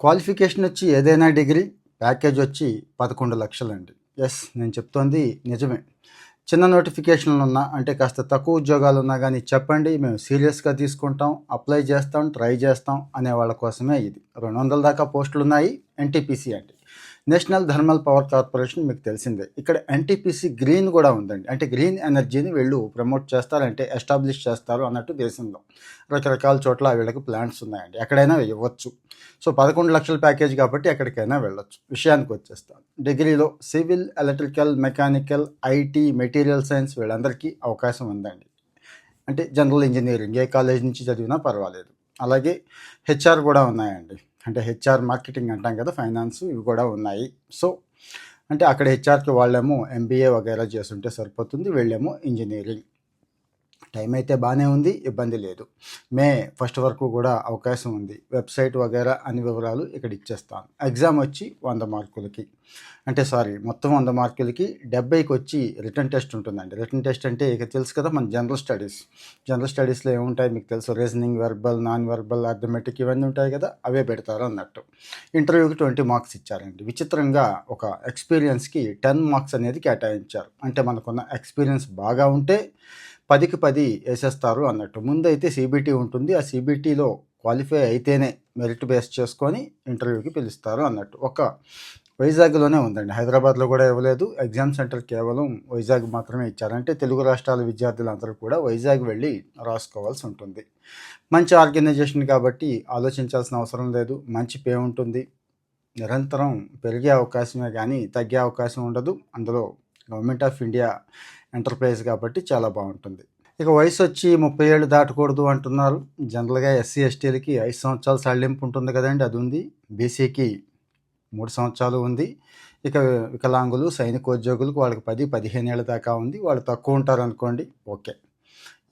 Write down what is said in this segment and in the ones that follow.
Qualification వచ్చి ఏదైనా degree, package వచ్చి 11 లక్షలండి. ఎస్, నేను చెప్తోంది నిజమే. చిన్న నోటిఫికేషన్లు ఉన్నా అంటే కాస్త తక్కువ ఉద్యోగాలు ఉన్నా కానీ చెప్పండి, మేము సీరియస్గా తీసుకుంటాం, అప్లై చేస్తాం, ట్రై చేస్తాం అనే వాళ్ళ కోసమే ఇది. 200 దాకా పోస్టులు ఉన్నాయి. ఎన్టీపీసీ అండి, నేషనల్ థర్మల్ పవర్ కార్పొరేషన్, మీకు తెలిసిందే. ఇక్కడ ఎన్టీపీసీ గ్రీన్ కూడా ఉందండి. అంటే గ్రీన్ ఎనర్జీని వీళ్ళు ప్రమోట్ చేస్తారంటే ఎస్టాబ్లిష్ చేస్తారు అన్నట్టు దేశంలో రకరకాల చోట్ల వీళ్ళకి ప్లాంట్స్ ఉన్నాయండి. ఎక్కడైనా ఇవ్వచ్చు. సో 11 లక్షల ప్యాకేజ్ కాబట్టి ఎక్కడికైనా వెళ్ళొచ్చు. విషయానికి వచ్చేస్తాను. డిగ్రీలో civil, electrical, mechanical, IT, material science వీళ్ళందరికీ అవకాశం ఉందండి. అంటే జనరల్ ఇంజనీరింగ్ ఏ కాలేజ్ నుంచి చదివినా పర్వాలేదు. అలాగే హెచ్ఆర్ కూడా ఉన్నాయండి. అంటే హెచ్ఆర్ మార్కెటింగ్ అంటాం కదా, ఫైనాన్స్, ఇవి కూడా ఉన్నాయి. సో అంటే అక్కడ హెచ్ఆర్కి వాళ్ళేమో ఎంబీఏ వగైరా చేస్తుంటే సరిపోతుంది, వీళ్ళేమో ఇంజనీరింగ్. టైం అయితే బాగానే ఉంది, ఇబ్బంది లేదు. మే 1 వరకు కూడా అవకాశం ఉంది. వెబ్సైట్ వగైరా అన్ని వివరాలు ఇక్కడ ఇచ్చేస్తాను. ఎగ్జామ్ వచ్చి 100 మార్కులకి, అంటే మొత్తం 100 మార్కులకి 70కి వచ్చి రిటర్న్ టెస్ట్ ఉంటుందండి. రిటర్న్ టెస్ట్ అంటే ఇక తెలుసు కదా, మన జనరల్ స్టడీస్లో ఏముంటాయి మీకు తెలుసు, reasoning, verbal, non verbal, arithmetic ఇవన్నీ ఉంటాయి కదా, అవే పెడతారు అన్నట్టు. ఇంటర్వ్యూకి 20 మార్క్స్ ఇచ్చారండి. విచిత్రంగా ఒక ఎక్స్పీరియన్స్కి 10 మార్క్స్ అనేది కేటాయించారు. అంటే మనకున్న ఎక్స్పీరియన్స్ బాగా ఉంటే 10కి 10 వేసేస్తారు అన్నట్టు. ముందైతే సిబిటీ ఉంటుంది. ఆ సిబిటీలో క్వాలిఫై అయితేనే మెరిట్ బేస్ చేసుకొని ఇంటర్వ్యూకి పిలుస్తారు అన్నట్టు. వైజాగ్లోనే ఉందండి, హైదరాబాద్లో కూడా ఇవ్వలేదు. ఎగ్జామ్ సెంటర్ కేవలం వైజాగ్ మాత్రమే ఇచ్చారు. అంటే తెలుగు రాష్ట్రాల విద్యార్థులందరూ కూడా వైజాగ్ వెళ్ళి రాసుకోవాల్సి ఉంటుంది. మంచి ఆర్గనైజేషన్ కాబట్టి ఆలోచించాల్సిన అవసరం లేదు. మంచి పే ఉంటుంది. నిరంతరం పెరిగే అవకాశమే కానీ తగ్గే అవకాశం ఉండదు. అందులో గవర్నమెంట్ ఆఫ్ ఇండియా ఎంటర్ప్రైజ్ కాబట్టి చాలా బాగుంటుంది. ఇక వయసు వచ్చి 30 ఏళ్ళు దాటకూడదు అంటున్నారు. జనరల్గా ఎస్సీ ఎస్టీలకి 5 సంవత్సరాల సడలింపు ఉంటుంది కదండి, అది ఉంది. బీసీకి 3 సంవత్సరాలు ఉంది. ఇక వికలాంగులు, సైనికోద్యోగులకు వాళ్ళకి 10-15 ఏళ్ళ దాకా ఉంది. వాళ్ళు తక్కువ ఉంటారు అనుకోండి, ఓకే.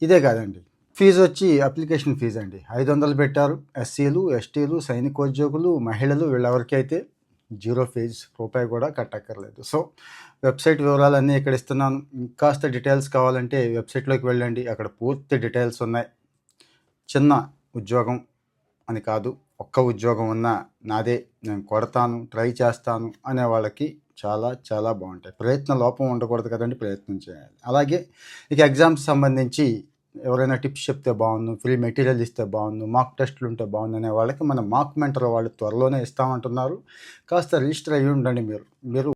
ఇదే కాదండి, ఫీజు వచ్చి అప్లికేషన్ ఫీజు అండి 500 పెట్టారు. ఎస్సీలు, ఎస్టీలు, సైనికోద్యోగులు, మహిళలు వీళ్ళెవరికైతే 0 ఫీజు, రూపాయి కూడా కట్టక్కర్లేదు. సో వెబ్సైట్ వివరాలన్నీ ఇక్కడ ఇస్తున్నాను. ఇంకాస్త డీటెయిల్స్ కావాలంటే వెబ్సైట్లోకి వెళ్ళండి, అక్కడ పూర్తి డీటెయిల్స్ ఉన్నాయి. చిన్న ఉద్యోగం అని కాదు, ఒక్క ఉద్యోగం ఉన్నా నాదే, నేను కొడతాను, ట్రై చేస్తాను అనే వాళ్ళకి చాలా చాలా బాగుంటాయి. ప్రయత్న లోపం ఉండకూడదు కదండి, ప్రయత్నం చేయాలి. అలాగే ఇక ఎగ్జామ్స్ సంబంధించి ఎవరైనా టిప్స్ చెప్తే బాగుండు, ఫ్రీ మెటీరియల్ ఇస్తే బాగుండు, మాక్ టెస్టులు ఉంటే బాగుండు అనే వాళ్ళకి మన మాక్ మెంటర్ వాళ్ళు త్వరలోనే ఇస్తామంటున్నారు. కాస్త రిజిస్టర్ అయ్యి ఉండండి. మీరు